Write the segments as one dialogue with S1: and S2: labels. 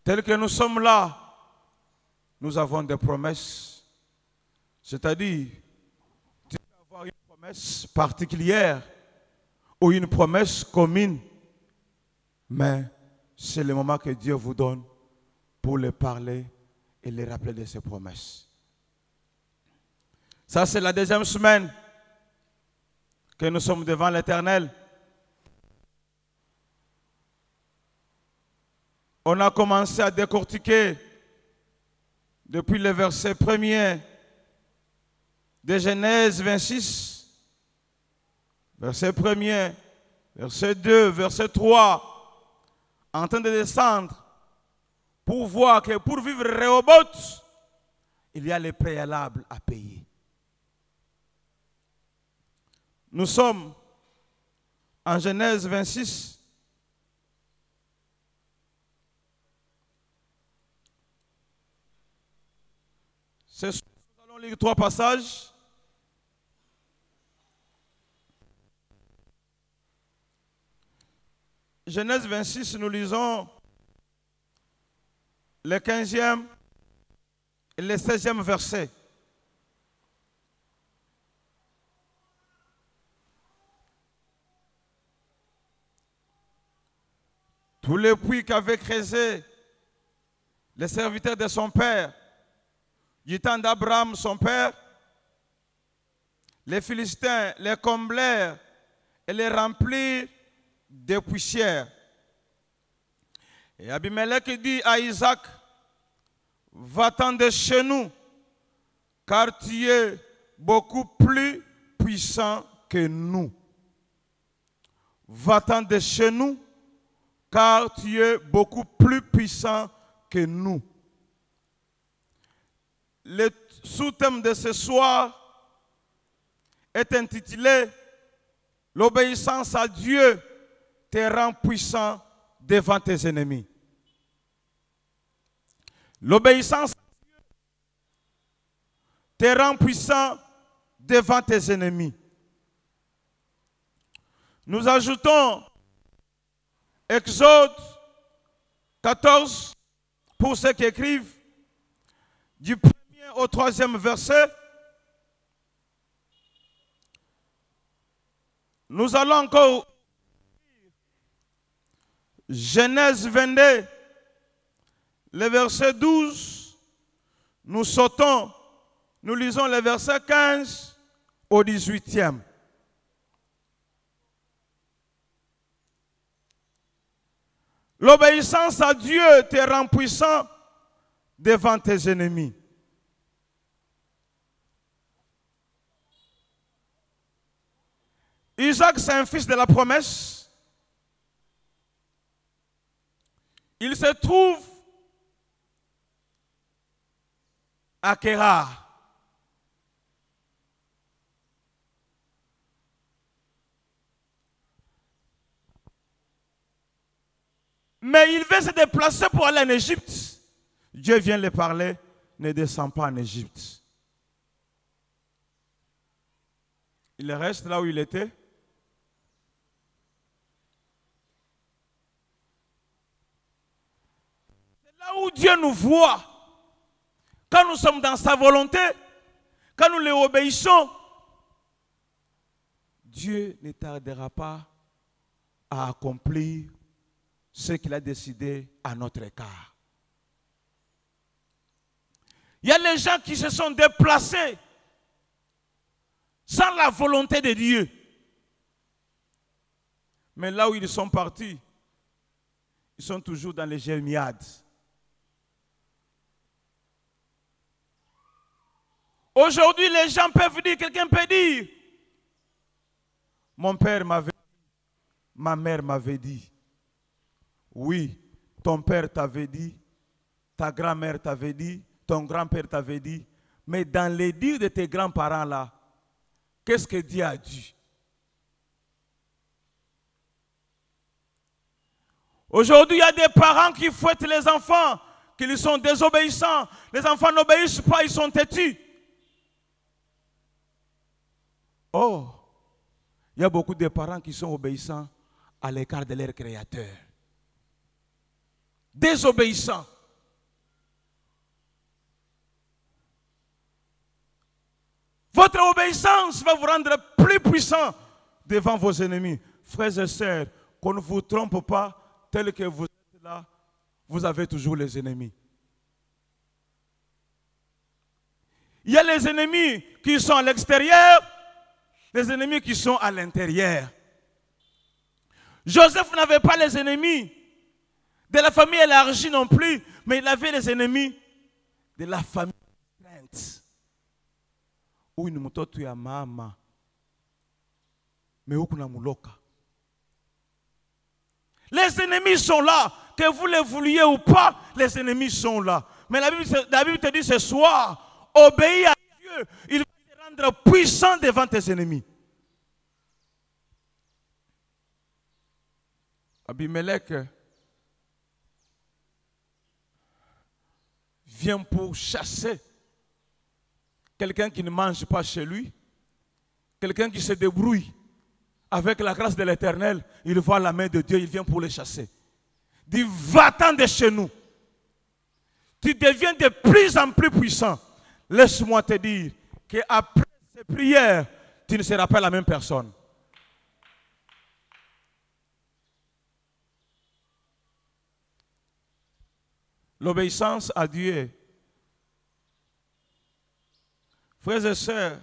S1: Tel que nous sommes là, nous avons des promesses. C'est-à-dire, tu peux avoir une promesse particulière ou une promesse commune. Mais c'est le moment que Dieu vous donne pour les parler et les rappeler de ses promesses. Ça, c'est la deuxième semaine que nous sommes devant l'Éternel. On a commencé à décortiquer depuis le verset 1er de Genèse 26, verset 1er, verset 2, verset 3, en train de descendre pour voir que pour vivre Rehoboth, il y a les préalables à payer. Nous sommes en Genèse 26. Nous allons lire 3 passages. Genèse 26, nous lisons le 15e et le 16e verset. Tous les puits qu'avait creusés les serviteurs de son père, du temps d'Abraham, son père, les Philistins les comblèrent et les remplirent de poussière. Et Abimelech dit à Isaac, va-t'en de chez nous, car tu es beaucoup plus puissant que nous. Va-t'en de chez nous, car tu es beaucoup plus puissant que nous. Le sous-thème de ce soir est intitulé « L'obéissance à Dieu te rend puissant devant tes ennemis ». L'obéissance à Dieu te rend puissant devant tes ennemis. Nous ajoutons Exode 14 pour ceux qui écrivent du 1er au 3e verset. Nous allons encore Genèse 22, le verset 12. Nous sautons, nous lisons le verset 15 au 18e. L'obéissance à Dieu te rend puissant devant tes ennemis. Isaac, c'est un fils de la promesse. Il se trouve à Kérar. Mais il veut se déplacer pour aller en Égypte. Dieu vient lui parler, ne descend pas en Égypte. Il reste là où il était. C'est là où Dieu nous voit. Quand nous sommes dans sa volonté, quand nous lui obéissons, Dieu ne tardera pas à accomplir ce qu'il a décidé à notre égard. Il y a les gens qui se sont déplacés sans la volonté de Dieu. Mais là où ils sont partis, ils sont toujours dans les germiades. Aujourd'hui, les gens peuvent dire, quelqu'un peut dire, mon père m'avait dit, ma mère m'avait dit. Oui, ton père t'avait dit, ta grand-mère t'avait dit, ton grand-père t'avait dit. Mais dans les dires de tes grands-parents là, qu'est-ce que Dieu a dit? Aujourd'hui, il y a des parents qui fouettent les enfants, qu'ils sont désobéissants. Les enfants n'obéissent pas, ils sont têtus. Oh, il y a beaucoup de parents qui sont obéissants à l'écart de leur Créateur. Désobéissants. Votre obéissance va vous rendre plus puissant devant vos ennemis. Frères et sœurs, qu'on ne vous trompe pas, tel que vous êtes là, vous avez toujours les ennemis. Il y a les ennemis qui sont à l'extérieur, les ennemis qui sont à l'intérieur. Joseph n'avait pas les ennemis de la famille élargie non plus, mais il avait les ennemis de la famille restreinte. Où une mtoto ya mama, mais où kuna muloka. Les ennemis sont là, que vous les vouliez ou pas, les ennemis sont là. Mais la Bible te dit ce soir, obéis à Dieu, il va te rendre puissant devant tes ennemis. Abimelech vient pour chasser quelqu'un qui ne mange pas chez lui, quelqu'un qui se débrouille avec la grâce de l'Éternel. Il voit la main de Dieu, il vient pour le chasser. Il dit, va-t'en de chez nous. Tu deviens de plus en plus puissant. Laisse-moi te dire qu'après ces prières, tu ne seras pas la même personne. L'obéissance à Dieu. Frères et sœurs,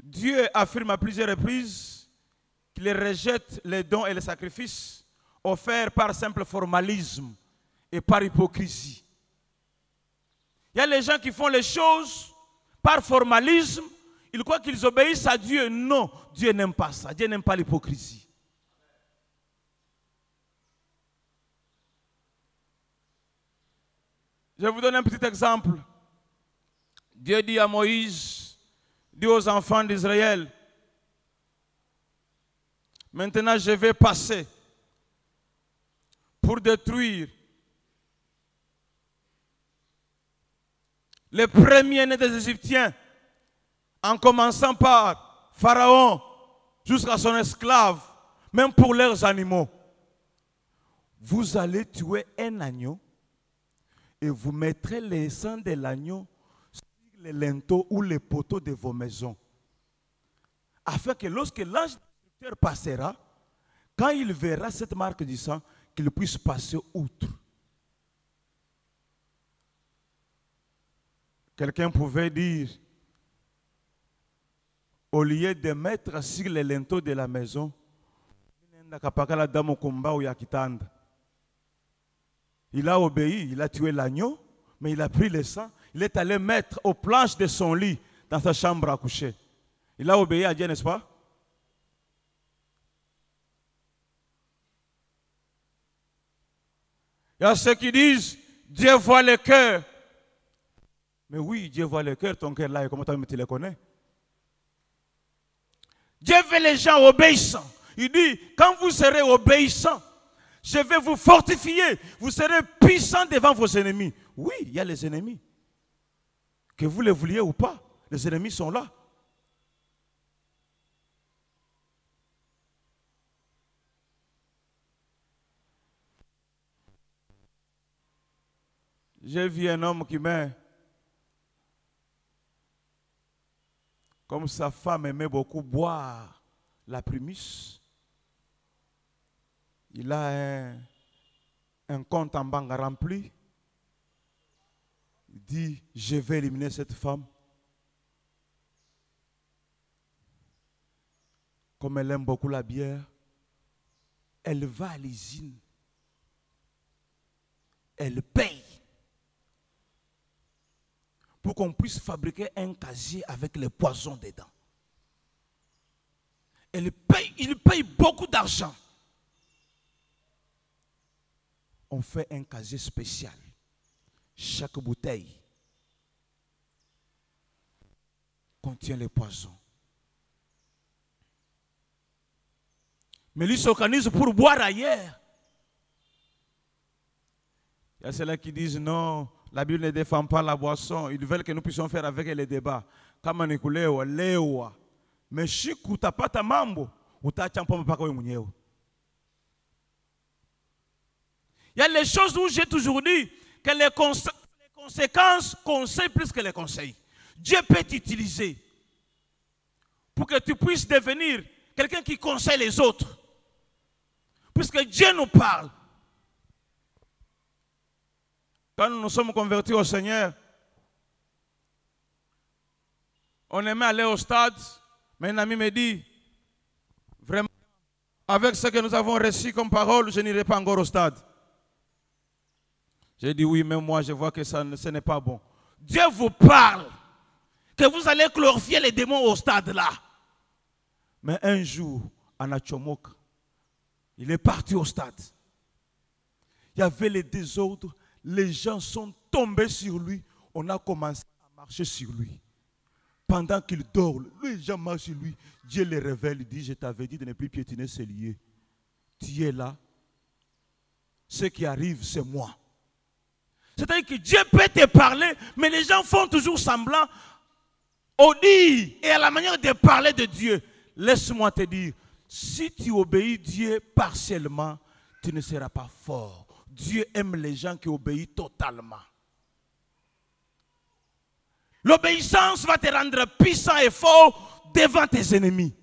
S1: Dieu affirme à plusieurs reprises qu'il rejette les dons et les sacrifices offerts par simple formalisme et par hypocrisie. Il y a les gens qui font les choses par formalisme, ils croient qu'ils obéissent à Dieu. Non, Dieu n'aime pas ça, Dieu n'aime pas l'hypocrisie. Je vous donne un petit exemple. Dieu dit à Moïse, dit aux enfants d'Israël, maintenant je vais passer pour détruire les premiers-nés des Égyptiens, en commençant par Pharaon jusqu'à son esclave, même pour leurs animaux. Vous allez tuer un agneau et vous mettrez les sangs de l'agneau sur les linteaux ou les poteaux de vos maisons. Afin que lorsque l'ange destructeur passera, quand il verra cette marque du sang, qu'il puisse passer outre. Quelqu'un pouvait dire, au lieu de mettre sur les linteaux de la maison, il a obéi, il a tué l'agneau, mais il a pris le sang, il est allé mettre aux planches de son lit dans sa chambre à coucher. Il a obéi à Dieu, n'est-ce pas? Il y a ceux qui disent, Dieu voit le cœur. Mais oui, Dieu voit le cœur, ton cœur là, et comment tu le connais? Dieu veut les gens obéissants. Il dit, quand vous serez obéissants, je vais vous fortifier. Vous serez puissants devant vos ennemis. Oui, il y a les ennemis. Que vous les vouliez ou pas, les ennemis sont là. J'ai vu un homme qui met, comme sa femme aimait beaucoup boire la primus, il a un compte en banque rempli. Il dit, je vais éliminer cette femme. Comme elle aime beaucoup la bière, elle va à l'usine. Elle paye pour qu'on puisse fabriquer un casier avec les poisons dedans. Il paye beaucoup d'argent. On fait un casier spécial. Chaque bouteille contient les poisons. Mais lui s'organise pour boire ailleurs. Il y a ceux-là qui disent non, la Bible ne défend pas la boisson. Ils veulent que nous puissions faire avec les débats. Kama nikulewa, lewa. Mais si utapata mambo, utachampa mpaka wewe mwenyewe. Il y a les choses où j'ai toujours dit que les conséquences, conseils plus que les conseils. Dieu peut t'utiliser pour que tu puisses devenir quelqu'un qui conseille les autres. Puisque Dieu nous parle. Quand nous nous sommes convertis au Seigneur, on aimait aller au stade, mais un ami me dit, vraiment, avec ce que nous avons reçu comme parole, je n'irai pas encore au stade. J'ai dit oui, mais moi je vois que ce n'est pas bon. Dieu vous parle que vous allez glorifier les démons au stade là. Mais un jour, Anachomok, il est parti au stade. Il y avait les désordres, les gens sont tombés sur lui. On a commencé à marcher sur lui. Pendant qu'il dort, les gens marchent sur lui. Dieu les révèle, il dit, je t'avais dit de ne plus piétiner ces lieux. Tu es là. Ce qui arrive, c'est moi. C'est-à-dire que Dieu peut te parler, mais les gens font toujours semblant au dire et à la manière de parler de Dieu. Laisse-moi te dire, si tu obéis Dieu partiellement, tu ne seras pas fort. Dieu aime les gens qui obéissent totalement. L'obéissance va te rendre puissant et fort devant tes ennemis.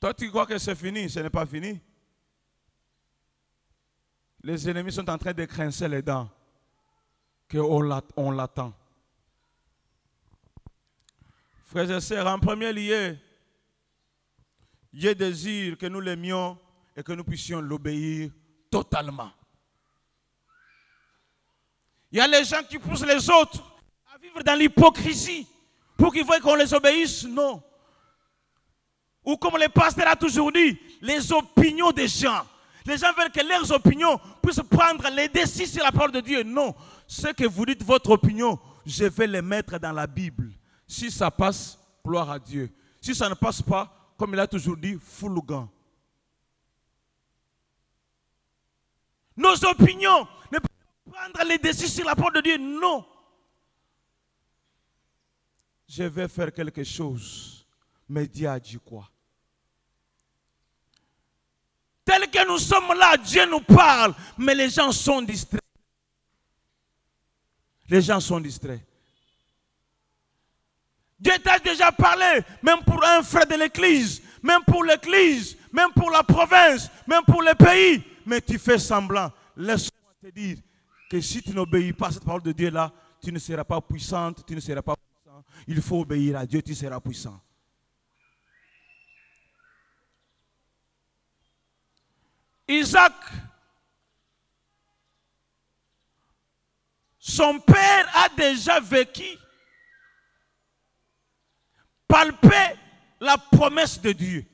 S1: Toi, tu crois que c'est fini, ce n'est pas fini. Les ennemis sont en train de grincer les dents, qu'on l'attend. Frères et sœurs, en premier lieu, Dieu désire que nous l'aimions et que nous puissions l'obéir totalement. Il y a les gens qui poussent les autres à vivre dans l'hypocrisie pour qu'ils voient qu'on les obéisse. Non. Ou comme le pasteur a toujours dit, les opinions des gens. Les gens veulent que leurs opinions puissent prendre les décisions sur la parole de Dieu. Non. Ce que vous dites, votre opinion, je vais les mettre dans la Bible. Si ça passe, gloire à Dieu. Si ça ne passe pas, comme il a toujours dit, foulougan. Nos opinions ne peuvent pas prendre les décisions sur la parole de Dieu. Non. Je vais faire quelque chose. Mais Dieu a dit quoi? Tel que nous sommes là, Dieu nous parle, mais les gens sont distraits. Les gens sont distraits. Dieu t'a déjà parlé, même pour un frère de l'église, même pour l'église, même pour la province, même pour le pays. Mais tu fais semblant. Laisse-moi te dire que si tu n'obéis pas à cette parole de Dieu là, tu ne seras pas puissante, tu ne seras pas puissant. Il faut obéir à Dieu, tu seras puissant. Isaac, son père a déjà vécu, palpé la promesse de Dieu.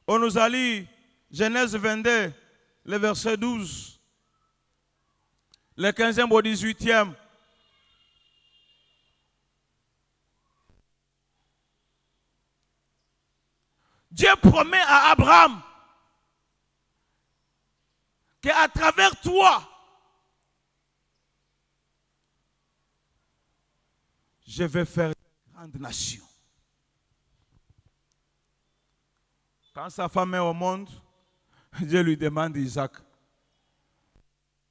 S1: On nous a lu Genèse 22, le verset 12, le 15e au 18e. Dieu promet à Abraham qu'à travers toi, je vais faire une grande nation. Quand sa femme est au monde, Dieu lui demande Isaac.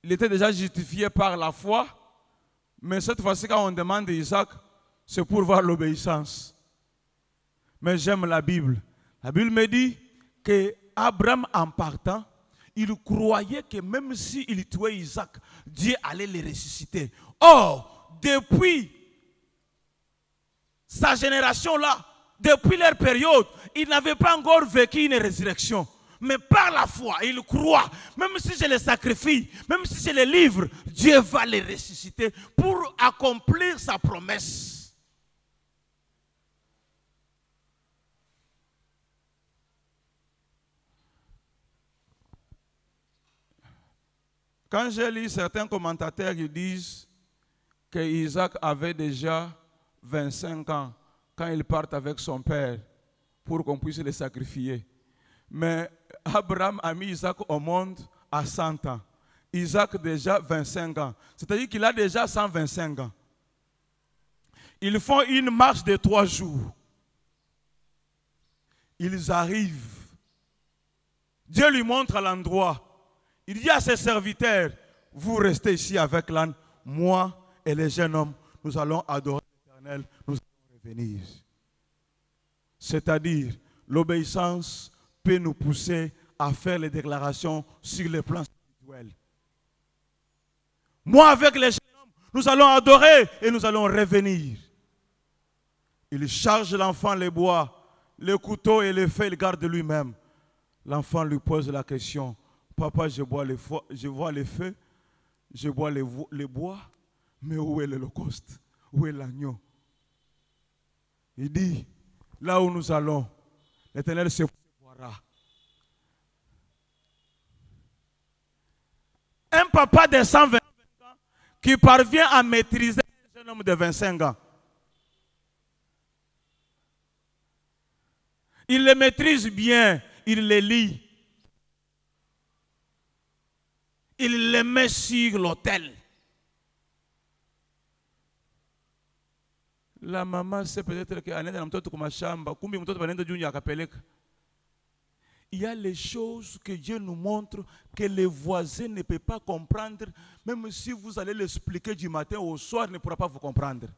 S1: Il était déjà justifié par la foi, mais cette fois-ci, quand on demande Isaac, c'est pour voir l'obéissance. Mais j'aime la Bible. La Bible me dit qu'Abraham, en partant, il croyait que même s'il tuait Isaac, Dieu allait le ressusciter. Or, depuis sa génération-là, depuis leur période, ils n'avaient pas encore vécu une résurrection. Mais par la foi, ils croient, même si je les sacrifie, même si je les livre, Dieu va les ressusciter pour accomplir sa promesse. Quand j'ai lu certains commentateurs qui disent que Isaac avait déjà 25 ans quand il part avec son père pour qu'on puisse le sacrifier. Mais Abraham a mis Isaac au monde à 100 ans. Isaac déjà 25 ans. C'est-à-dire qu'il a déjà 125 ans. Ils font une marche de 3 jours. Ils arrivent Dieu lui montre l'endroit. Il dit à ses serviteurs, vous restez ici avec l'âne, moi et les jeunes hommes, nous allons adorer l'Éternel, nous allons revenir. C'est-à-dire, l'obéissance peut nous pousser à faire les déclarations sur le plan spirituel. Moi avec les jeunes hommes, nous allons adorer et nous allons revenir. Il charge l'enfant les bois, le couteau et le feu, il garde lui-même. L'enfant lui pose la question, papa, je vois les feux, je vois les bois, mais où est l'holocauste? Où est l'agneau? Il dit, là où nous allons, l'Éternel se voira. Un papa de 125 ans qui parvient à maîtriser un jeune homme de 25 ans. Il le maîtrise bien, il le lit. Il le met sur l'autel. La maman sait peut-être il y a les choses que Dieu nous montre que les voisins ne peuvent pas comprendre, même si vous allez l'expliquer du matin au soir, il ne pourra pas vous comprendre.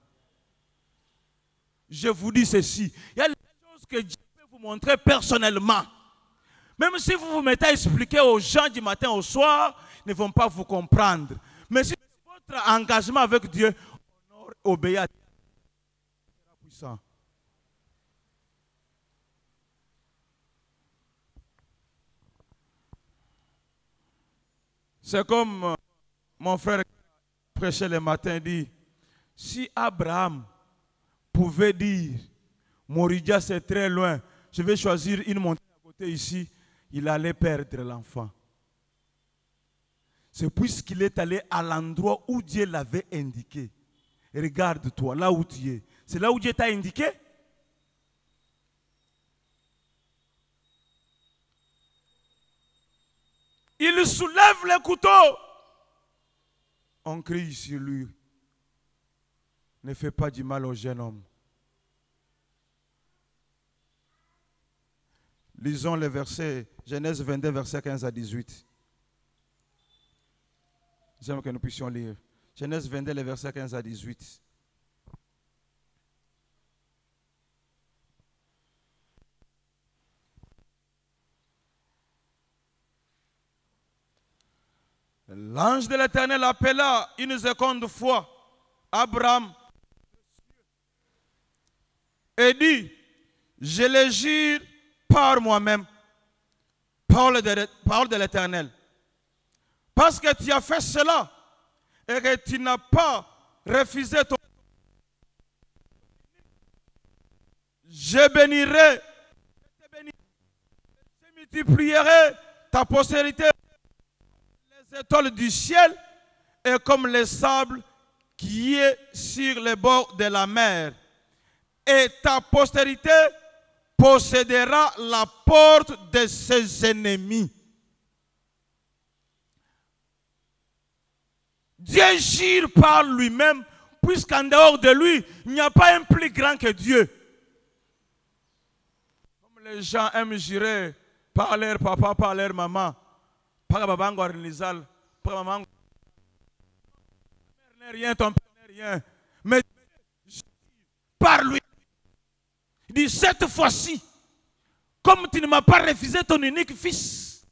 S1: Je vous dis ceci, il y a les choses que Dieu peut vous montrer personnellement. Même si vous vous mettez à expliquer aux gens du matin au soir, ils ne vont pas vous comprendre. Mais si votre engagement avec Dieu, obéit à Dieu, sera puissant. C'est comme mon frère prêchait le matin, dit, si Abraham pouvait dire, Moridia c'est très loin, je vais choisir une montagne à côté ici, il allait perdre l'enfant. C'est puisqu'il est allé à l'endroit où Dieu l'avait indiqué. Regarde-toi, là où tu es. C'est là où Dieu t'a indiqué. Il soulève le couteau. On crie sur lui. Ne fais pas du mal au jeune homme. Lisons les versets, Genèse 22, versets 15 à 18. J'aime que nous puissions lire. Genèse 22, les versets 15 à 18. L'ange de l'Éternel appela une seconde fois Abraham et dit, je le jure par moi-même, parole de l'Éternel, parce que tu as fait cela et que tu n'as pas refusé ton... Je bénirai, je multiplierai ta postérité, les étoiles du ciel et comme le sable qui est sur les bords de la mer. Et ta postérité possédera la porte de ses ennemis. Dieu jure par lui-même, puisqu'en dehors de lui, il n'y a pas un plus grand que Dieu. Comme les gens aiment jurer par leur papa, par leur maman, par papa Ngorinizal, par maman. Ton père n'est rien, ton père n'est rien. Mais par lui, il dit, cette fois-ci, comme tu ne m'as pas refusé ton unique fils,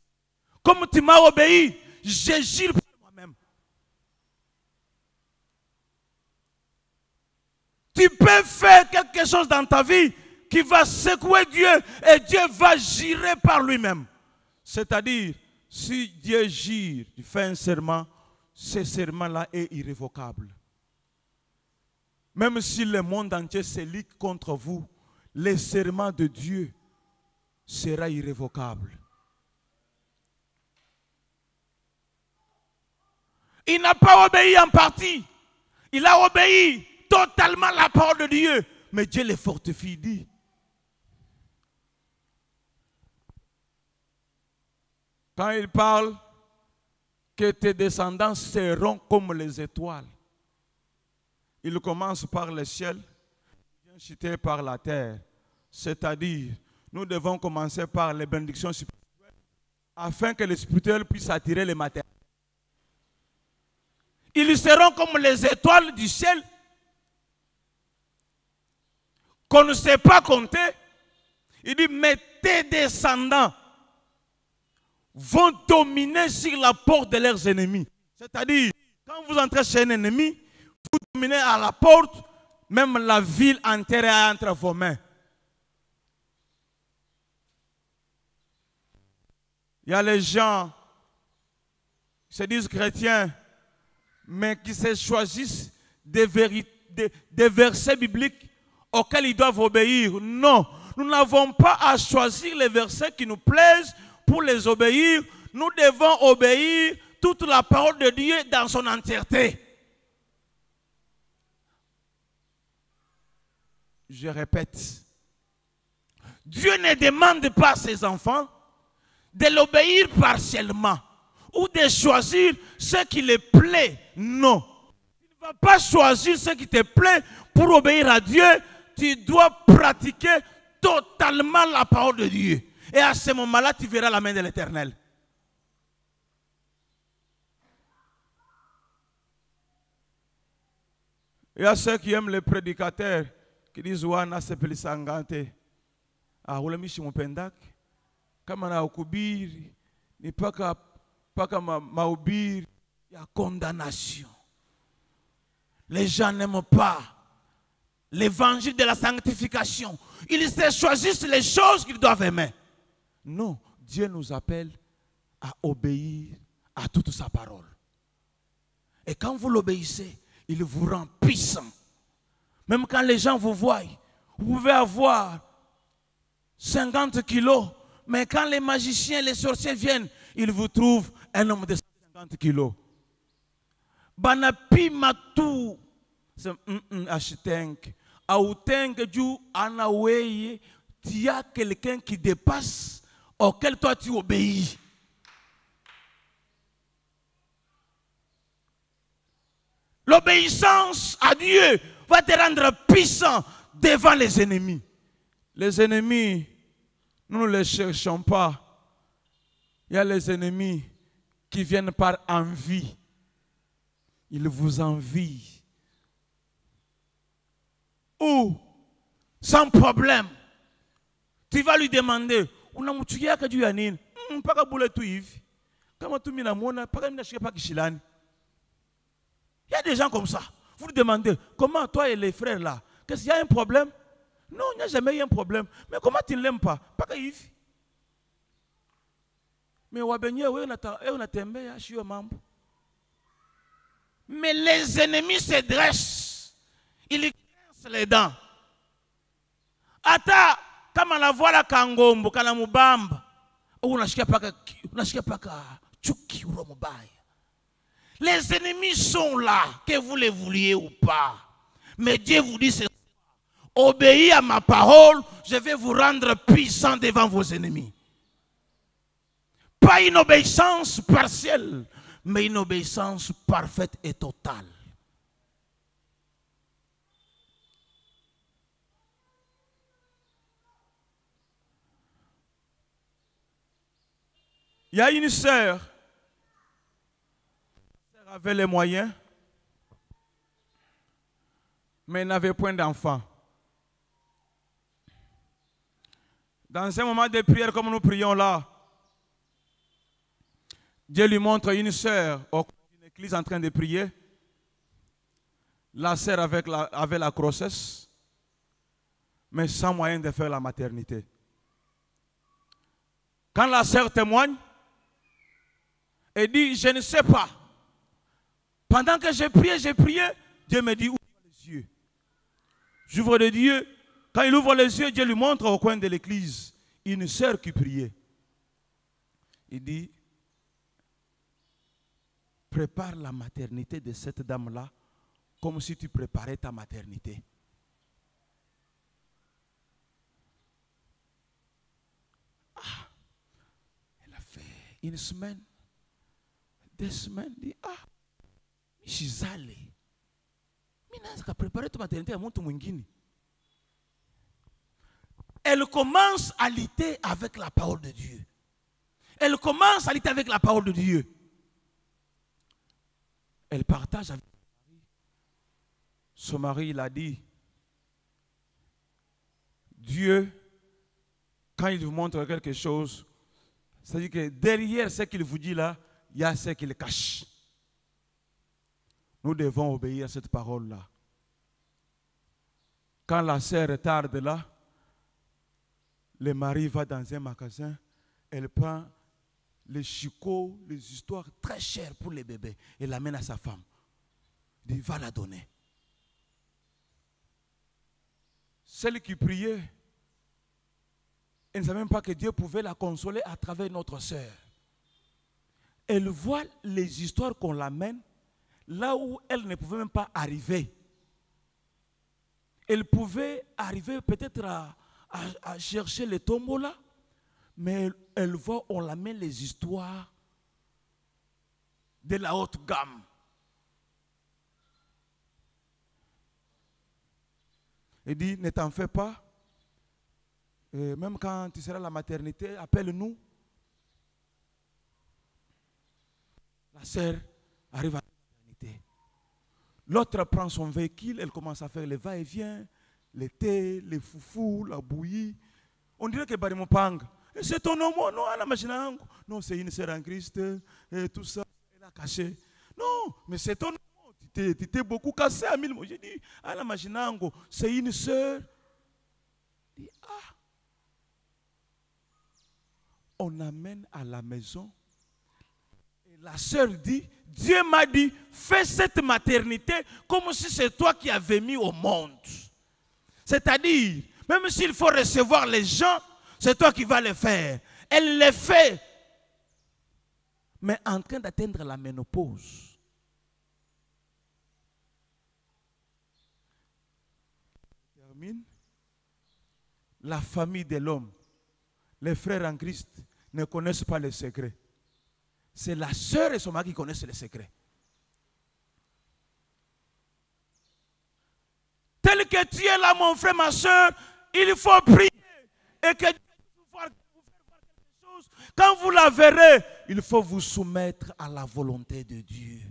S1: comme tu m'as obéi, je jure par moi-même. Tu peux faire quelque chose dans ta vie qui va secouer Dieu et Dieu va jurer par lui-même. C'est-à-dire, si Dieu jure, il fait un serment, ce serment-là est irrévocable. Même si le monde entier se lie contre vous, le serment de Dieu sera irrévocable. Il n'a pas obéi en partie. Il a obéi totalement à la parole de Dieu. Mais Dieu le fortifie, dit. Quand il parle que tes descendants seront comme les étoiles, il commence par le ciel, il vient chuter par la terre. C'est-à-dire, nous devons commencer par les bénédictions spirituelles afin que le spirituel puisse attirer les matériels. Ils seront comme les étoiles du ciel qu'on ne sait pas compter. Il dit, mais tes descendants vont dominer sur la porte de leurs ennemis. C'est-à-dire, quand vous entrez chez un ennemi, vous dominez à la porte, même la ville entière est entre vos mains. Il y a les gens qui se disent chrétiens, mais qui se choisissent des versets bibliques auxquels ils doivent obéir. Non, nous n'avons pas à choisir les versets qui nous plaisent pour les obéir. Nous devons obéir toute la parole de Dieu dans son entièreté. Je répète, Dieu ne demande pas à ses enfants de l'obéir partiellement ou de choisir ce qui les plaît. Non. Il ne va pas choisir ce qui te plaît pour obéir à Dieu. Tu dois pratiquer totalement la parole de Dieu. Et à ce moment-là, tu verras la main de l'Éternel. Il y a ceux qui aiment les prédicateurs qui disent Wana sepeli sangante. Ah, ou le mission pendak. Kama na ukubiri ni paka mahubiri ya condamnation. Les gens n'aiment pas l'évangile de la sanctification. Ils se choisissent les choses qu'ils doivent aimer. Non, Dieu nous appelle à obéir à toute sa parole. Et quand vous l'obéissez, il vous rend puissant. Même quand les gens vous voient, vous pouvez avoir 50 kilos, mais quand les magiciens, les sorciers viennent, ils vous trouvent un homme de 50 kilos. Banapi matu, c'est ashitenk. Aoutenk du anaweye, tu as quelqu'un qui dépasse, auquel toi tu obéis. L'obéissance à Dieu va te rendre puissant devant les ennemis. Les ennemis, nous ne les cherchons pas. Il y a les ennemis qui viennent par envie. Ils vous envient. Ou, sans problème, tu vas lui demander, il y a des gens comme ça. Vous lui demandez, comment toi et les frères là, qu'est-ce qu'il y a un problème? Non, il n'y a jamais eu un problème. Mais comment tu ne l'aimes pas? Pas que Yves. Mais les ennemis se dressent. Ils grincent les dents. Ata, kama la voix la kangombo, kana mubamba. Unashikia paka chuki uro mubaya. Les ennemis sont là, que vous les vouliez ou pas. Mais Dieu vous dit, obéissez à ma parole, je vais vous rendre puissant devant vos ennemis. Pas une obéissance partielle, mais une obéissance parfaite et totale. Il y a une sœur avait les moyens, mais n'avait point d'enfant. Dans un moment de prière comme nous prions là, Dieu lui montre une sœur au coin d'une église en train de prier. La sœur avait la grossesse, mais sans moyen de faire la maternité. Quand la sœur témoigne, elle dit, je ne sais pas. Pendant que j'ai prié, Dieu me dit, ouvre les yeux. J'ouvre les yeux. Quand il ouvre les yeux, Dieu lui montre au coin de l'église une sœur qui priait. Il dit, prépare la maternité de cette dame-là comme si tu préparais ta maternité. Ah, elle a fait une semaine, 2 semaines, dit, ah, Shizale. Elle commence à lutter avec la parole de Dieu. Elle commence à lutter avec la parole de Dieu. Elle partage avec son mari. Il a dit, Dieu, quand il vous montre quelque chose, c'est-à-dire que derrière ce qu'il vous dit là, il y a ce qu'il cache. Nous devons obéir à cette parole-là. Quand la sœur tarde là, le mari va dans un magasin, elle prend les chicots, les histoires très chères pour les bébés, et l'amène à sa femme. Il dit, va la donner. Celle qui priait, elle ne savait même pas que Dieu pouvait la consoler à travers notre sœur. Elle voit les histoires qu'on l'amène là où elle ne pouvait même pas arriver. Elle pouvait arriver peut-être à chercher les tombeaux là, mais elle voit, on l'amène les histoires de la haute gamme. Il dit, ne t'en fais pas. Et même quand tu seras à la maternité, appelle-nous. La sœur arrive à la maternité. L'autre prend son véhicule, elle commence à faire les va-et-vient, les thés, les foufous, la bouillie. On dirait que Barimopang, c'est ton nom, non, à la machine. Non, c'est une sœur en Christ, et tout ça, elle a caché. Non, mais c'est ton nom. Tu t'es beaucoup cassé à mille mots. J'ai dit, à la machine, c'est une sœur. Il dit, ah. On amène à la maison. Et la sœur dit, Dieu m'a dit, fais cette maternité comme si c'est toi qui avais mis au monde. C'est-à-dire, même s'il faut recevoir les gens, c'est toi qui vas le faire. Elle le fait. Mais en train d'atteindre la ménopause. La famille de l'homme, les frères en Christ ne connaissent pas les secrets. C'est la sœur et son mari qui connaissent les secrets. Tel que tu es là, mon frère, ma soeur, il faut prier. Et que Dieu vous faire voir quelque chose. Quand vous la verrez, il faut vous soumettre à la volonté de Dieu.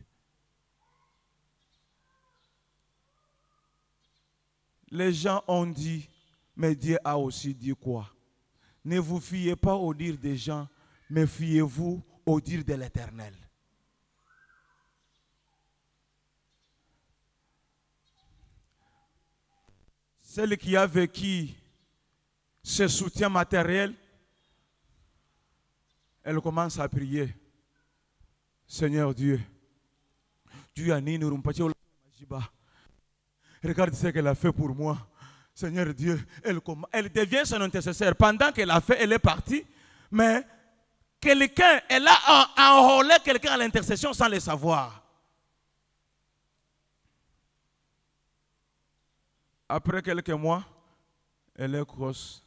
S1: Les gens ont dit, mais Dieu a aussi dit quoi? Ne vous fiez pas au dire des gens, mais fiez-vous au dire de l'Éternel. Celle qui a vécu ce soutien matériel, elle commence à prier. Seigneur Dieu, regarde ce qu'elle a fait pour moi. Seigneur Dieu, elle devient son intercesseur. Pendant qu'elle a fait, elle est partie. Mais quelqu'un, elle a enrôlé quelqu'un à l'intercession sans le savoir. Après quelques mois, elle est grosse.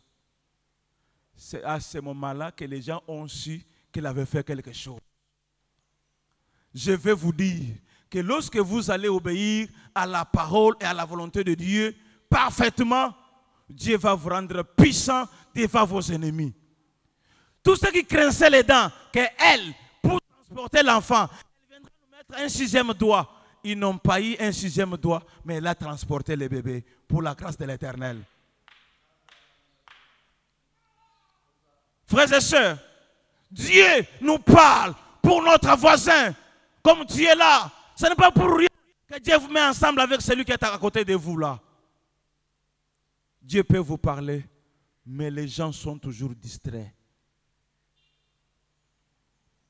S1: C'est à ce moment-là que les gens ont su qu'elle avait fait quelque chose. Je vais vous dire que lorsque vous allez obéir à la parole et à la volonté de Dieu parfaitement, Dieu va vous rendre puissant devant vos ennemis. Tous ceux qui grinçaient les dents, qu'elle, pour transporter l'enfant, elle viendra nous mettre un sixième doigt. Ils n'ont pas eu un sixième doigt, mais elle a transporté le bébé pour la grâce de l'Éternel. Frères et sœurs, Dieu nous parle pour notre voisin. Comme tu es là, ce n'est pas pour rien que Dieu vous met ensemble avec celui qui est à côté de vous là. Dieu peut vous parler, mais les gens sont toujours distraits.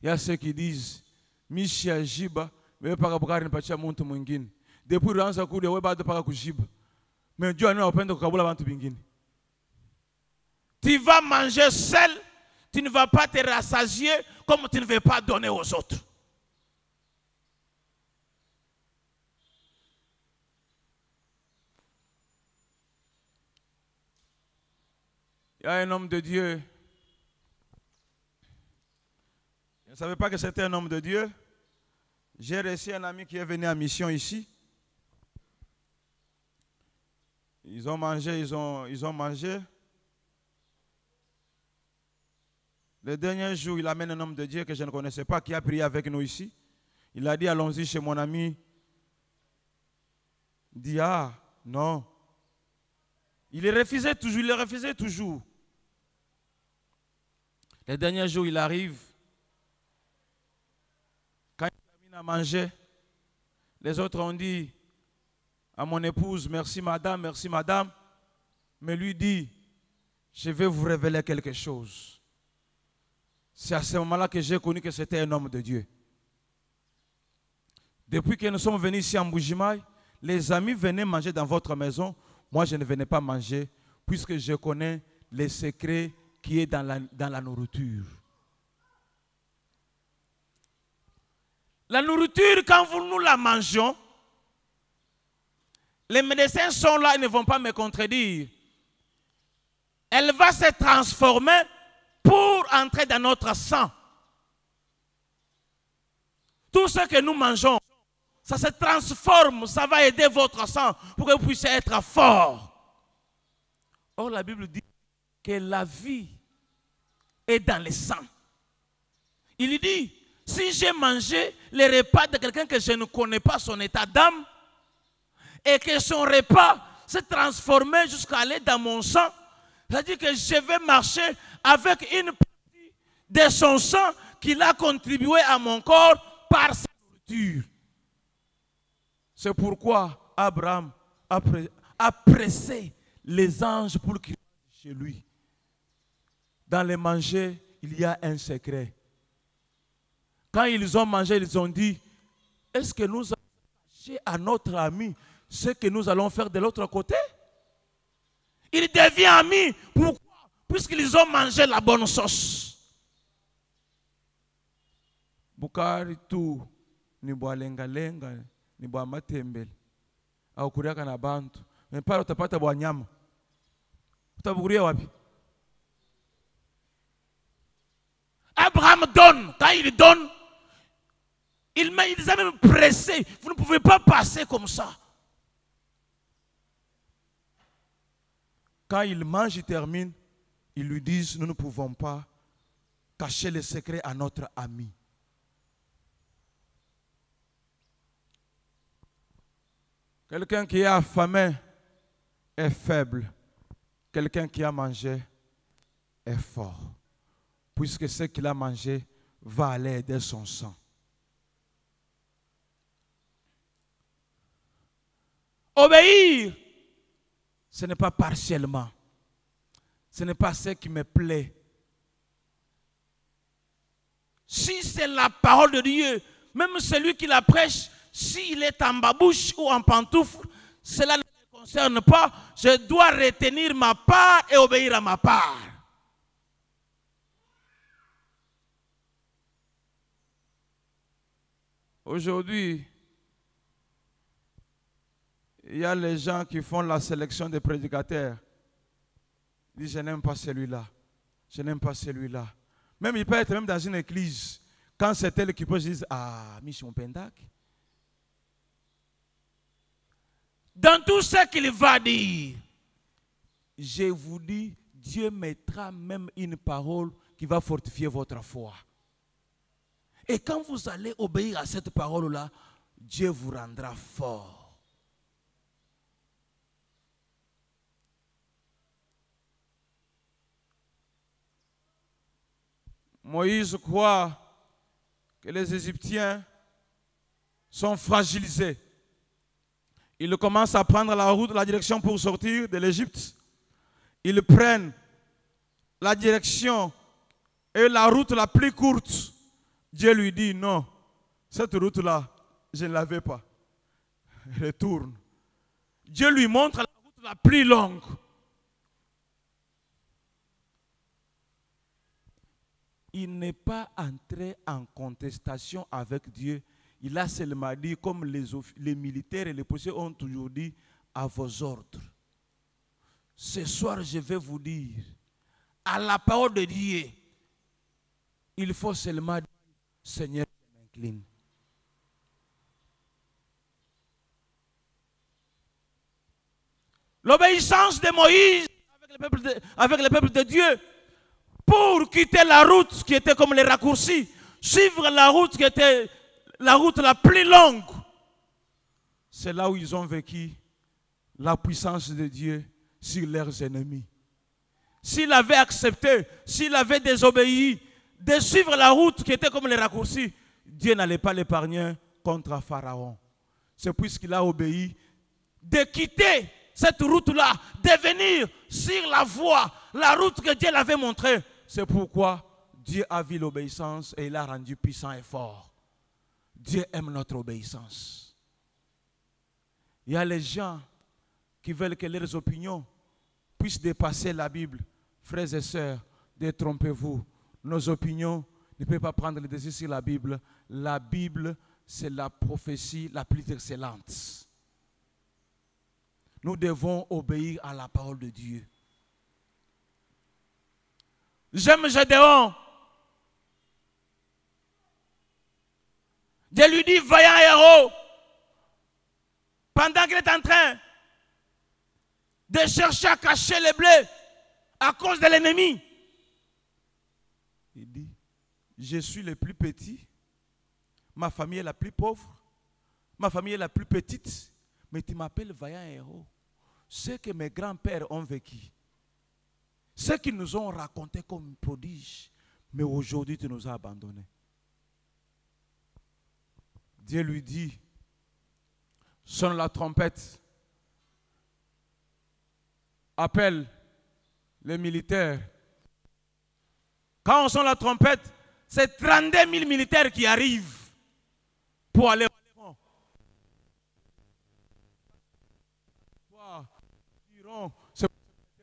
S1: Il y a ceux qui disent, Mishia Jiba, mais pas de pacha monte mwingine. Depuis ranza kude we bado paka kujiba. Mais Dieu a nous appris de kabula bantu bingine. Tu vas manger seul, tu ne vas pas te rassasier comme tu ne veux pas donner aux autres. Il y a un homme de Dieu. Je ne savais pas que c'était un homme de Dieu. J'ai reçu un ami qui est venu en mission ici. Ils ont mangé, ils ont mangé. Le dernier jour, il amène un homme de Dieu que je ne connaissais pas, qui a prié avec nous ici. Il a dit, allons-y chez mon ami. Il dit, ah, non. Il refusait toujours. Le dernier jour, il arrive. Quand il termine à manger, les autres ont dit à mon épouse, merci madame. Mais lui dit, je vais vous révéler quelque chose. C'est à ce moment-là que j'ai connu que c'était un homme de Dieu. Depuis que nous sommes venus ici en Mbuji-Mayi, les amis venaient manger dans votre maison. Moi, je ne venais pas manger puisque je connais les secrets qui est dans la nourriture. La nourriture, quand nous la mangeons, les médecins sont là, ils ne vont pas me contredire. Elle va se transformer pour entrer dans notre sang. Tout ce que nous mangeons, ça se transforme, ça va aider votre sang pour que vous puissiez être fort. Or, la Bible dit que la vie est dans le sang. Il dit, si j'ai mangé les repas de quelqu'un que je ne connais pas son état d'âme, et que son repas s'est transformé jusqu'à aller dans mon sang, c'est-à-dire que je vais marcher avec une partie de son sang qu'il a contribué à mon corps par sa nourriture. C'est pourquoi Abraham a pressé les anges pour qu'ils mangent chez lui. Dans les manger, il y a un secret. Quand ils ont mangé, ils ont dit, est-ce que nous allons cacher à notre ami ce que nous allons faire de l'autre côté? Il devient ami. Pourquoi? Puisqu'ils ont mangé la bonne sauce. Bukari tu ni bwa lenga ni bwa matembele au kuriaka na bantu. Mais pale utapata bwa nyama. Utabukuria wapi? Abraham donne. Quand il donne, il les a même pressés. Vous ne pouvez pas passer comme ça. Quand il mange, il termine, ils lui disent, nous ne pouvons pas cacher les secrets à notre ami. Quelqu'un qui est affamé est faible. Quelqu'un qui a mangé est fort. Puisque ce qu'il a mangé va aller aider son sang. Obéir, ce n'est pas partiellement. Ce n'est pas ce qui me plaît. Si c'est la parole de Dieu, même celui qui la prêche, s'il est en babouche ou en pantoufle, cela ne me concerne pas. Je dois retenir ma part et obéir à ma part. Aujourd'hui, il y a les gens qui font la sélection des prédicateurs. Ils disent, je n'aime pas celui-là. Je n'aime pas celui-là. Même il peut être même dans une église. Quand c'est elle qui peut, je dis, ah, Mission Pendak. Dans tout ce qu'il va dire, je vous dis, Dieu mettra même une parole qui va fortifier votre foi. Et quand vous allez obéir à cette parole-là, Dieu vous rendra fort. Moïse croit que les Égyptiens sont fragilisés. Ils commencent à prendre la route, la direction pour sortir de l'Égypte. Ils prennent la direction et la route la plus courte. Dieu lui dit non, cette route-là, je ne l'avais pas. Retourne. Dieu lui montre la route la plus longue. Il n'est pas entré en contestation avec Dieu. Il a seulement dit, comme les militaires et les policiers ont toujours dit, à vos ordres. Ce soir, je vais vous dire, à la parole de Dieu, il faut seulement dire, Seigneur, je m'incline. L'obéissance de Moïse avec le peuple de Dieu pour quitter la route qui était comme les raccourcis, suivre la route qui était la route la plus longue. C'est là où ils ont vécu la puissance de Dieu sur leurs ennemis. S'il avait accepté, s'il avait désobéi de suivre la route qui était comme les raccourcis, Dieu n'allait pas l'épargner contre Pharaon. C'est puisqu'il a obéi de quitter cette route-là, de venir sur la voie, la route que Dieu l'avait montrée. C'est pourquoi Dieu a vu l'obéissance et il l'a rendu puissant et fort. Dieu aime notre obéissance. Il y a les gens qui veulent que leurs opinions puissent dépasser la Bible. Frères et sœurs, détrompez-vous. Nos opinions ne peuvent pas prendre le dessus sur la Bible. La Bible, c'est la prophétie la plus excellente. Nous devons obéir à la parole de Dieu. J'aime Gédéon. Dieu lui dit, vaillant héros, pendant qu'il est en train de chercher à cacher les blés à cause de l'ennemi. Il dit, je suis le plus petit, ma famille est la plus pauvre, ma famille est la plus petite, mais tu m'appelles vaillant héros. Ce que mes grands-pères ont vécu, ce qu'ils nous ont raconté comme prodige, mais aujourd'hui tu nous as abandonnés. Dieu lui dit, sonne la trompette, appelle les militaires. Quand on sonne la trompette, c'est 32 000 militaires qui arrivent pour aller au front. C'est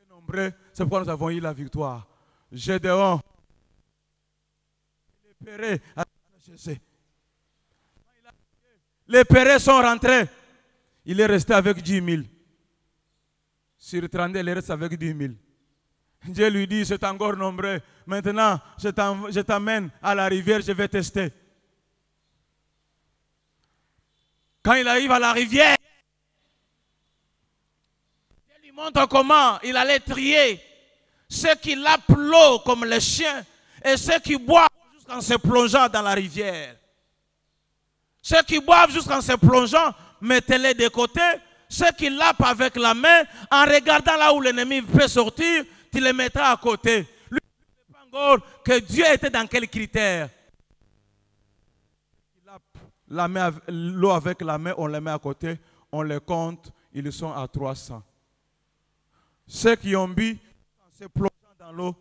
S1: nombreux, c'est pourquoi nous avons eu la victoire. Gédéon, les Pérés sont rentrés. Il est resté avec 10 000. Sur 32, il reste avec 10 000. Dieu lui dit, c'est encore nombreux. Maintenant, je t'amène à la rivière, je vais tester. Quand il arrive à la rivière, Dieu lui montre comment il allait trier ceux qui lapent l'eau comme les chiens et ceux qui boivent jusqu'en se plongeant dans la rivière. Ceux qui boivent jusqu'en se plongeant, mettez-les de côté. Ceux qui lapent avec la main, en regardant là où l'ennemi peut sortir, tu les mettras à côté. Lui, il ne sait pas encore que Dieu était dans quels critères. L'eau avec la main, on les met à côté, on les compte, ils sont à 300. Ceux qui ont bu, en se plongeant dans l'eau,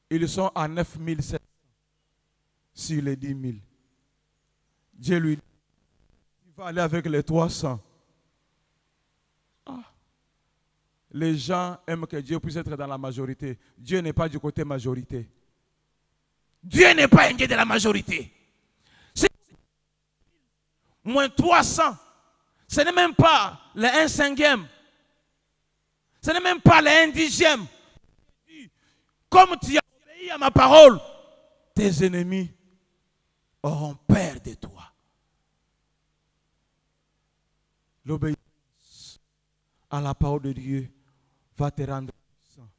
S1: ils sont à 9 700 sur les 10 000. Dieu lui dit, il va aller avec les 300. Les gens aiment que Dieu puisse être dans la majorité. Dieu n'est pas du côté majorité. Dieu n'est pas un Dieu de la majorité. C'est moins 300. Ce n'est même pas le 1/5. Ce n'est même pas le 1/10. Comme tu as obéi à ma parole, tes ennemis auront peur de toi. L'obéissance à la parole de Dieu va te rendre puissant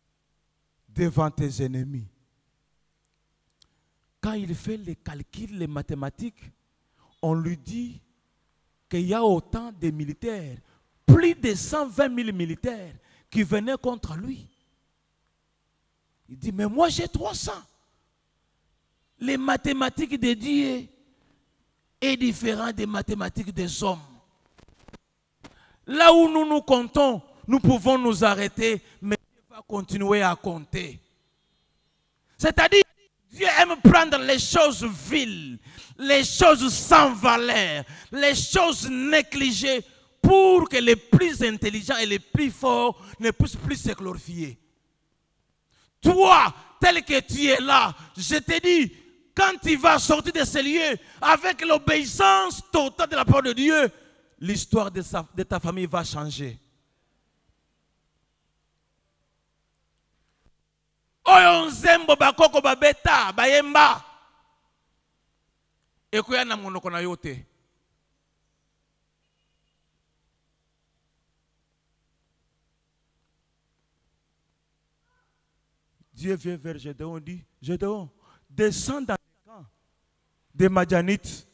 S1: devant tes ennemis. Quand il fait les calculs, les mathématiques, on lui dit qu'il y a autant de militaires, plus de 120 000 militaires qui venaient contre lui. Il dit, mais moi j'ai 300. Les mathématiques de Dieu est différent des mathématiques des hommes. Là où nous nous comptons, nous pouvons nous arrêter, mais Dieu va continuer à compter. C'est-à-dire, Dieu aime prendre les choses viles, les choses sans valeur, les choses négligées, pour que les plus intelligents et les plus forts ne puissent plus se glorifier. Toi, tel que tu es là, je te dis, quand tu vas sortir de ces lieux, avec l'obéissance totale de la parole de Dieu, l'histoire de ta famille va changer. Oyo nzembo bakoko babeta bayemba ekoya na monoko na yo te. Dieu vient vers Gédéon et dit, Gédéon, descends dans le camp des Madianites.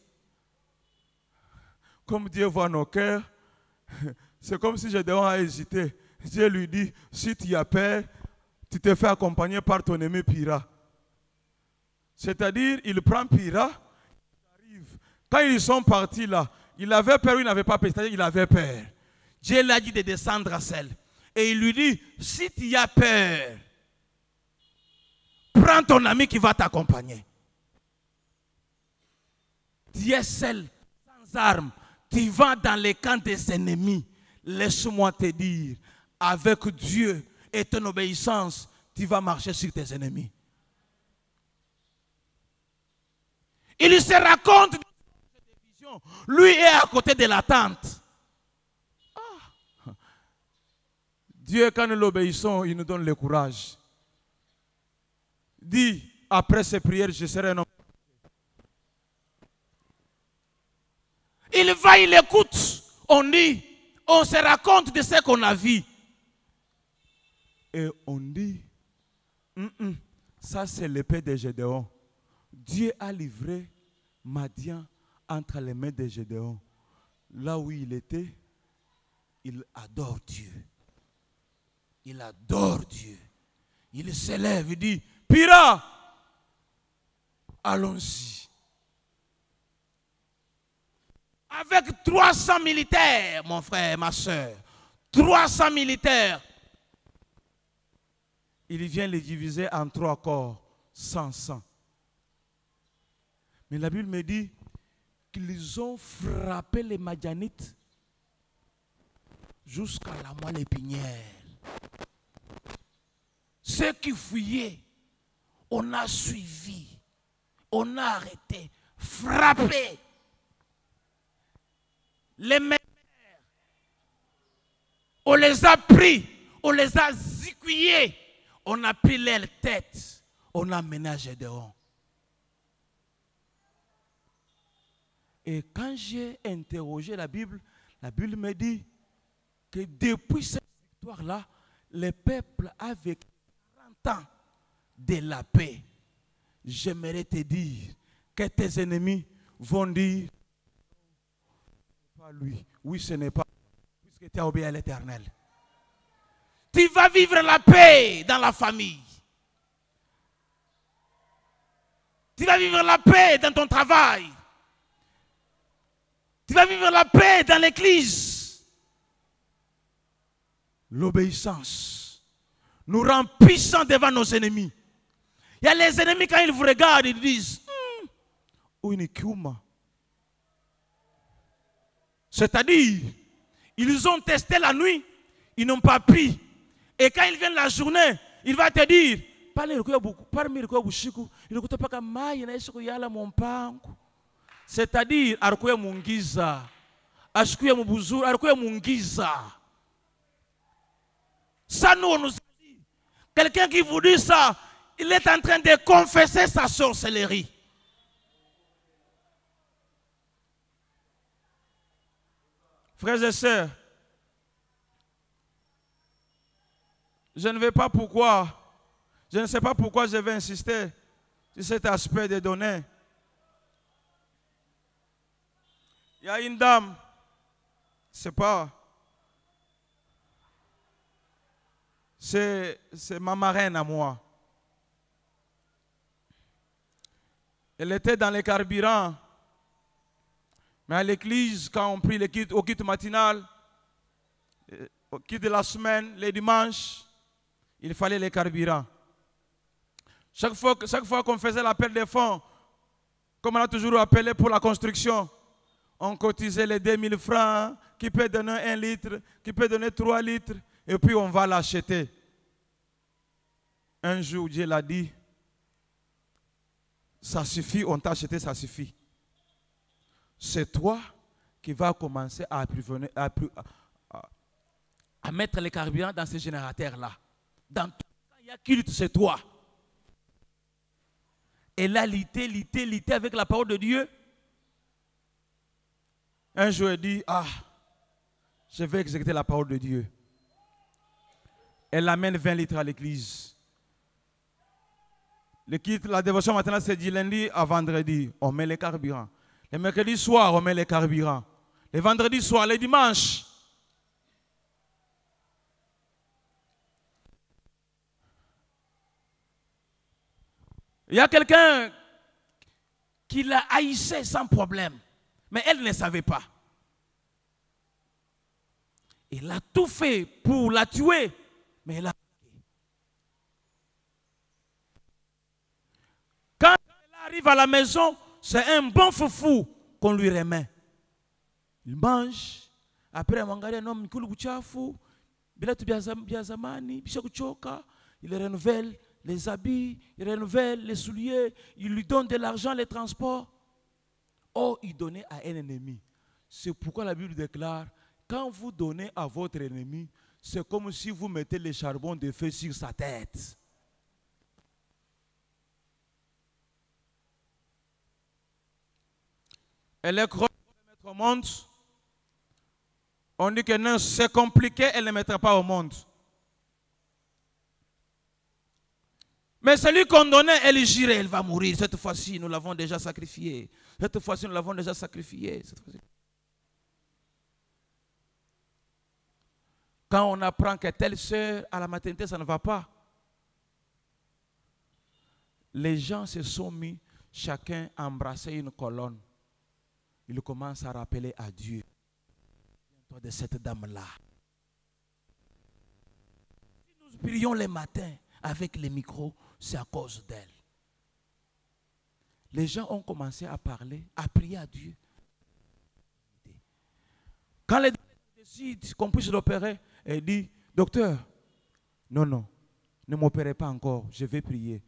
S1: Comme Dieu voit nos cœurs, c'est comme si Gédéon a hésité. Dieu lui dit, si tu as peur, tu te fais accompagner par ton ami Pira. C'est-à-dire, il prend Pira, il arrive. Quand ils sont partis là, il avait peur ou il n'avait pas peur, c'est-à-dire il avait peur. Dieu lui a dit de descendre à Sel. Et il lui dit, si tu as peur, prends ton ami qui va t'accompagner. Tu es seul, sans armes. Tu vas dans les camps des ennemis. Laisse-moi te dire, avec Dieu et ton obéissance, tu vas marcher sur tes ennemis. Il se raconte des visions. Lui est à côté de la tente. Ah. Dieu, quand nous l'obéissons, il nous donne le courage. Dis, après ces prières, je serai un homme. Il va, il écoute. On dit, on se raconte de ce qu'on a vu. Et on dit, ça c'est l'épée de Gédéon. Dieu a livré Madian entre les mains de Gédéon. Là où il était, il adore Dieu. Il adore Dieu. Il s'élève, il dit, Pira, allons-y. Avec 300 militaires, mon frère, ma soeur, 300 militaires, il vient les diviser en 3 corps, 100. Mais la Bible me dit qu'ils ont frappé les Madianites jusqu'à la moelle épinière. Ceux qui fuyaient, on a suivi, on a arrêté, frappé. Les mères, on les a pris, on les a zigouillés, on a pris leur tête, on a mené à Gédéon. Et quand j'ai interrogé la Bible me dit que depuis cette victoire-là, le peuple a vécu 40 ans de la paix. J'aimerais te dire que tes ennemis vont dire, pas lui. Oui, ce n'est pas lui, puisque tu as obéi à l'Éternel. Tu vas vivre la paix dans la famille. Tu vas vivre la paix dans ton travail. Tu vas vivre la paix dans l'église. L'obéissance nous rend puissants devant nos ennemis. Il y a les ennemis, quand ils vous regardent, ils disent, c'est-à-dire, ils ont testé la nuit, ils n'ont pas pris. Et quand ils viennent la journée, il va te dire, c'est-à-dire, arkuye mungiza, ashkuye mubuzuru, arkuye mungiza. Ça nous, on nous dit, quelqu'un qui vous dit ça, il est en train de confesser sa sorcellerie. Frères et sœurs, je ne sais pas pourquoi je vais insister sur cet aspect des données. Il y a une dame, c'est ma marraine à moi. Elle était dans les carburants. Mais à l'église, quand on prie au culte matinal, au culte de la semaine, les dimanches, il fallait les carburants. Chaque fois qu'on faisait l'appel des fonds, comme on a toujours appelé pour la construction, on cotisait les 2000 francs, qui peut donner 1 litre, qui peut donner 3 litres, et puis on va l'acheter. Un jour, Dieu l'a dit, ça suffit, on t'a acheté, ça suffit. C'est toi qui vas commencer à mettre les carburants dans ces générateurs-là. Dans tout ça, il y a culte, c'est toi. Et là, lutter avec la parole de Dieu. Un jour, elle dit, je vais exécuter la parole de Dieu. Elle amène 20 litres à l'église. La dévotion maintenant, c'est du lundi à vendredi. On met les carburants. Le mercredi soir, on met les carburants. Le vendredi soir, le dimanche. Il y a quelqu'un qui la haïssait sans problème. Mais elle ne savait pas. Il a tout fait pour la tuer. Mais elle a... Quand elle arrive à la maison, c'est un bon foufou qu'on lui remet. Il mange. Après, il renouvelle les habits, il renouvelle les souliers, il lui donne de l'argent, les transports. Oh, il donnait à un ennemi. C'est pourquoi la Bible déclare, quand vous donnez à votre ennemi, c'est comme si vous mettez le charbon de feu sur sa tête. Elle est croyante de mettre au monde. On dit que non, c'est compliqué, elle ne mettra pas au monde. Mais celui qu'on donnait, elle jurait, elle va mourir. Cette fois-ci, nous l'avons déjà sacrifié. Cette fois-ci, nous l'avons déjà sacrifié. Quand on apprend que telle sœur à la maternité, ça ne va pas. Les gens se sont mis, chacun à embrasser une colonne. Ils commencent à rappeler à Dieu. Toi de cette dame-là. Si nous prions les matins avec les micros, c'est à cause d'elle. Les gens ont commencé à parler, à prier à Dieu. Quand les docteurs décident qu'on puisse l'opérer, elle dit, docteur, non, ne m'opérez pas encore, je vais prier.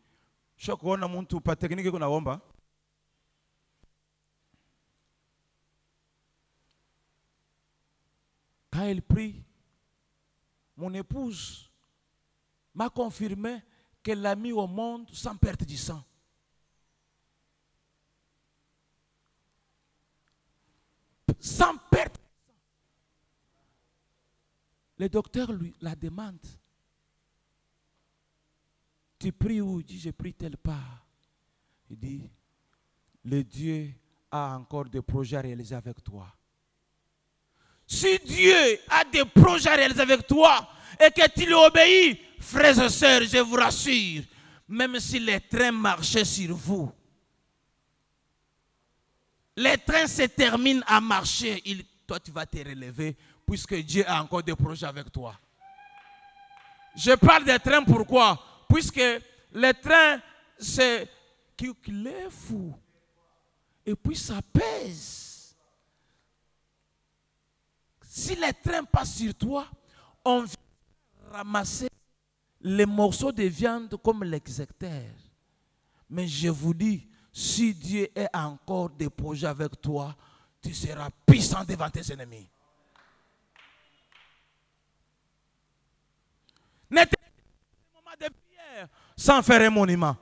S1: Quand elle prie, mon épouse m'a confirmé qu'elle l'a mis au monde sans perte du sang. Sans perte de sang. Le docteur lui la demande. Tu pries où? Il dit, je prie telle part. Il dit, le Dieu a encore des projets à réaliser avec toi. Si Dieu a des projets à réaliser avec toi et que tu lui obéis, frères et sœurs, je vous rassure, même si les trains marchaient sur vous, les trains se terminent à marcher, toi tu vas te relever puisque Dieu a encore des projets avec toi. Je parle des trains pourquoi? Puisque les trains, c'est qu'il est fou. Et puis ça pèse. Si les trains passent sur toi, on vient ramasser les morceaux de viande comme l'exécuteur. Mais je vous dis, si Dieu a encore des projets avec toi, tu seras puissant devant tes ennemis. N'était pas un moment de prière sans faire un monument.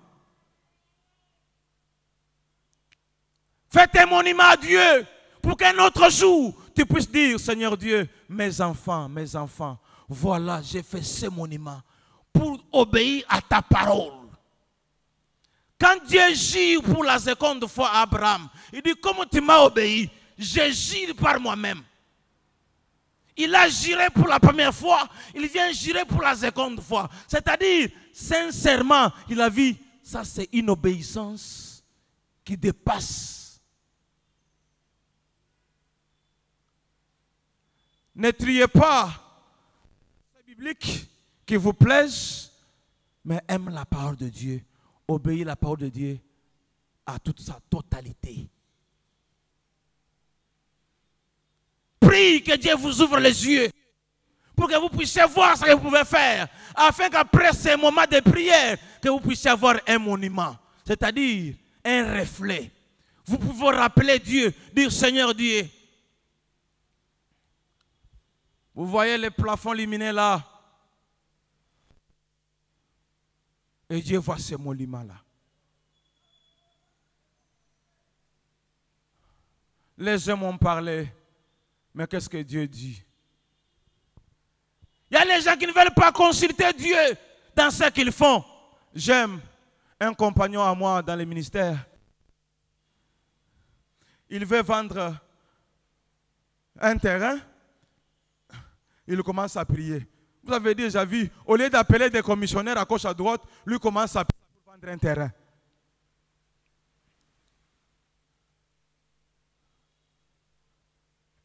S1: Faites un monument à Dieu pour qu'un autre jour, tu puisses dire, Seigneur Dieu, mes enfants, voilà, j'ai fait ce monument pour obéir à ta parole. Quand Dieu gire pour la seconde fois à Abraham, il dit, comment tu m'as obéi? Je gire par moi-même. Il a giré pour la première fois, il vient girer pour la seconde fois. C'est-à-dire, sincèrement, il a vu, ça c'est une obéissance qui dépasse. Ne triez pas c'est biblique qui vous plaise, mais aime la parole de Dieu. Obéis la parole de Dieu à toute sa totalité. Prie que Dieu vous ouvre les yeux pour que vous puissiez voir ce que vous pouvez faire, afin qu'après ces moments de prière, que vous puissiez avoir un monument, c'est-à-dire un reflet. Vous pouvez rappeler Dieu, dire Seigneur Dieu. Vous voyez les plafonds lumineux là. Et Dieu voit ces monuments-là. Les hommes ont parlé, mais qu'est-ce que Dieu dit? Il y a les gens qui ne veulent pas consulter Dieu dans ce qu'ils font. J'aime Un compagnon à moi dans le ministère, il veut vendre un terrain, il commence à prier. Vous avez déjà vu, au lieu d'appeler des commissionnaires à gauche à droite, lui commence à prier pour vendre un terrain.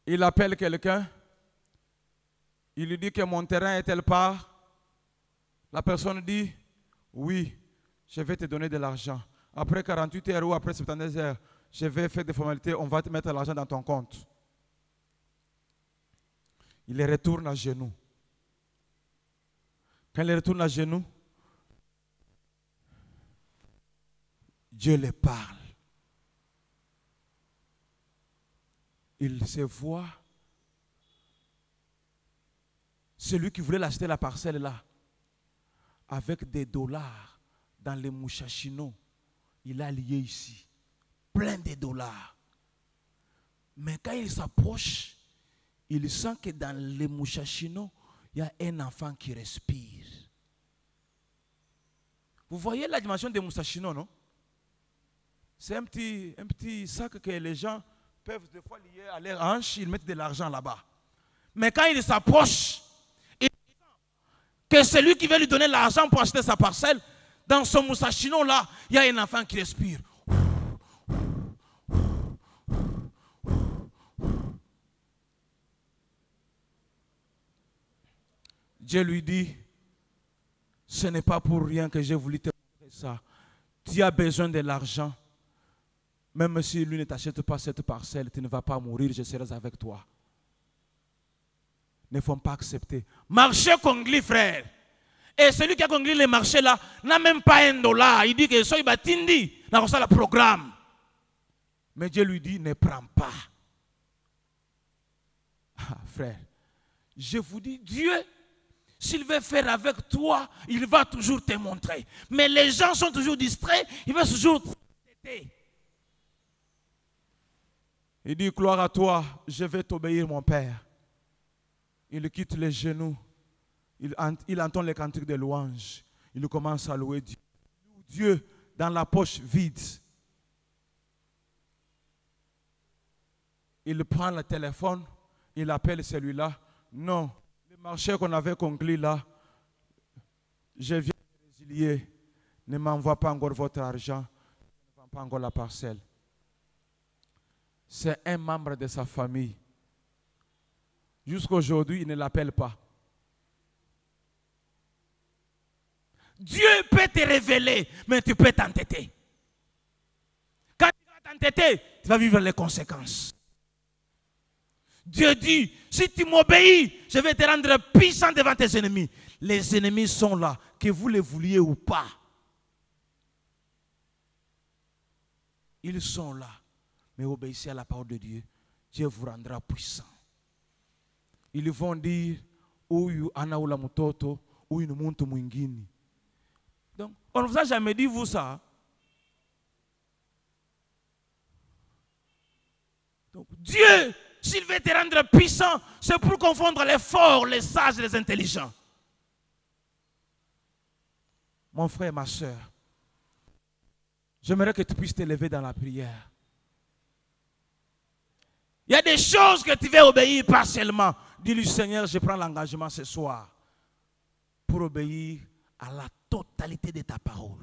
S1: Il appelle quelqu'un, il lui dit que mon terrain est telle part. La personne dit, oui, je vais te donner de l'argent. Après 48 heures ou après 72 heures, je vais faire des formalités, on va te mettre l'argent dans ton compte. Il retourne à genoux. Quand il retourne à genoux, Dieu le parle. Il se voit. Celui qui voulait l'acheter la parcelle là, avec des dollars dans les mouchachino, il a lié ici, plein de dollars. Mais quand il s'approche, il sent que dans les mouchachino, il y a un enfant qui respire. Vous voyez la dimension des mouchachino, non? C'est un petit sac que les gens peuvent des fois lier à leur hanche, ils mettent de l'argent là-bas. Mais quand il s'approche, il sent que celui qui veut lui donner l'argent pour acheter sa parcelle, dans son moussachino là, il y a un enfant qui respire. Dieu lui dit, ce n'est pas pour rien que j'ai voulu te montrer ça. Tu as besoin de l'argent. Même si lui ne t'achète pas cette parcelle, tu ne vas pas mourir, je serai avec toi. Ne faut pas accepter. Marché congli, frère. Et celui qui a congli les marchés là, n'a même pas $1. Il dit que ça, il va tindi. Dans ça, le programme. Mais Dieu lui dit, ne prends pas. Ah, frère, je vous dis, Dieu, s'il veut faire avec toi, il va toujours te montrer. Mais les gens sont toujours distraits, il va toujours t'aider. Il dit, gloire à toi, je vais t'obéir, mon Père. Il quitte les genoux. Il entend les cantiques de louange. Il commence à louer Dieu. Dieu dans la poche vide. Il prend le téléphone, il appelle celui-là. Non, le marché qu'on avait conclu là, je viens de résilier. Ne m'envoie pas encore votre argent. Ne vends pas encore la parcelle. C'est un membre de sa famille. Jusqu'à aujourd'hui, il ne l'appelle pas. Dieu peut te révéler, mais tu peux t'entêter. Quand tu vas t'entêter, tu vas vivre les conséquences. Dieu dit, si tu m'obéis, je vais te rendre puissant devant tes ennemis. Les ennemis sont là, que vous les vouliez ou pas. Ils sont là. Mais obéissez à la parole de Dieu, Dieu vous rendra puissant. Ils vont dire, huyu anaula mtoto, huyu ni muntu mwingine. Donc, on ne vous a jamais dit vous ça. Donc, Dieu, s'il veut te rendre puissant, c'est pour confondre les forts, les sages et les intelligents. Mon frère, ma soeur, j'aimerais que tu puisses te lever dans la prière. Il y a des choses que tu veux obéir partiellement. Dis-lui, Seigneur, je prends l'engagement ce soir pour obéir à la totalité de ta parole.